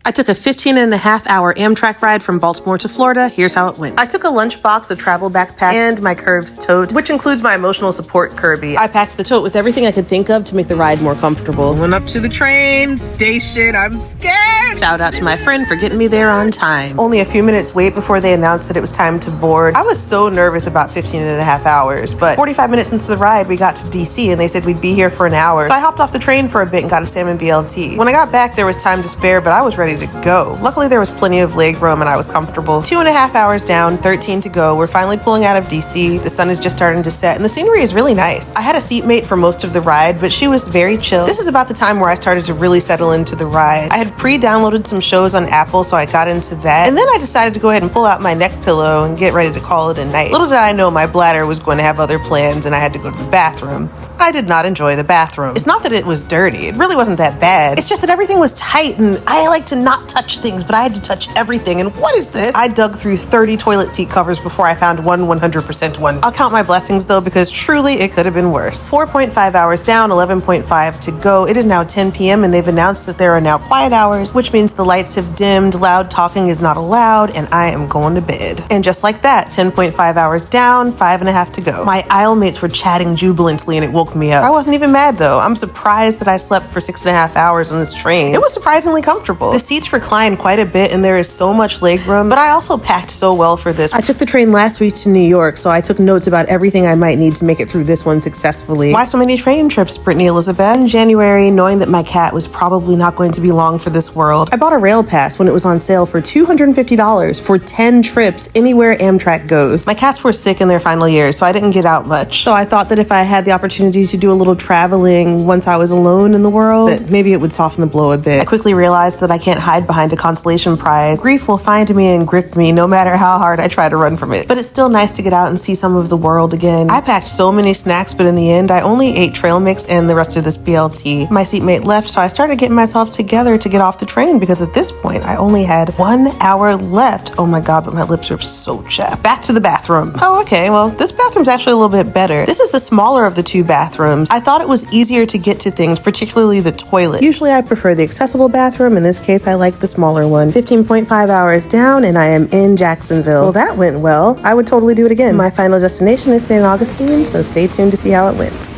I took a 15-and-a-half-hour Amtrak ride from Baltimore to Florida. Here's how it went. I took a lunchbox, a travel backpack, and my Curves tote, which includes my emotional support Kirby. I packed the tote with everything I could think of to make the ride more comfortable. Pulling up to the train station. I'm scared. Shout out to my friend for getting me there on time. Only a few minutes wait before they announced that it was time to board. I was so nervous about 15-and-a-half hours, but 45 minutes into the ride, we got to DC and they said we'd be here for an hour. So I hopped off the train for a bit and got a salmon BLT. When I got back, there was time to spare, but I was ready to go. Luckily, there was plenty of leg room and I was comfortable. 2.5 hours down, 13 to go. We're finally pulling out of DC. The sun is just starting to set and the scenery is really nice. I had a seatmate for most of the ride, but she was very chill. This is about the time where I started to really settle into the ride. I had pre-downloaded some shows on Apple, so I got into that. And then I decided to go ahead and pull out my neck pillow and get ready to call it a night. Little did I know my bladder was going to have other plans and I had to go to the bathroom. I did not enjoy the bathroom. It's not that it was dirty. It really wasn't that bad. It's just that everything was tight and I like to not touch things, but I had to touch everything. And what is this? I dug through 30 toilet seat covers before I found one 100% one. I'll count my blessings though, because truly it could have been worse. 4.5 hours down, 11.5 to go. It is now 10 p.m. and they've announced that there are now quiet hours, which means the lights have dimmed, loud talking is not allowed, and I am going to bed. And just like that, 10.5 hours down, 5.5 to go. My aisle mates were chatting jubilantly and it woke me up. I wasn't even mad though. I'm surprised that I slept for 6.5 hours on this train. It was surprisingly comfortable. The seats recline quite a bit and there is so much leg room, but I also packed so well for this. I took the train last week to New York, so I took notes about everything I might need to make it through this one successfully. Why so many train trips, Brittney-Elizabeth? In January, knowing that my cat was probably not going to be long for this world, I bought a rail pass when it was on sale for $250 for 10 trips anywhere Amtrak goes. My cats were sick in their final years, so I didn't get out much. So I thought that if I had the opportunity to do a little traveling once I was alone in the world, that maybe it would soften the blow a bit. I quickly realized that I can't hide behind a consolation prize. Grief will find me and grip me no matter how hard I try to run from it. But it's still nice to get out and see some of the world again. I packed so many snacks, but in the end, I only ate trail mix and the rest of this BLT. My seatmate left, so I started getting myself together to get off the train because at this point, I only had 1 hour left. Oh my God, but my lips are so chapped. Back to the bathroom. Oh, okay, well, this bathroom's actually a little bit better. This is the smaller of the two bathrooms. I thought it was easier to get to things, particularly the toilet. Usually I prefer the accessible bathroom. In this case, I like the smaller one. 15.5 hours down and I am in Jacksonville. Well, that went well. I would totally do it again. My final destination is St. Augustine, so stay tuned to see how it went.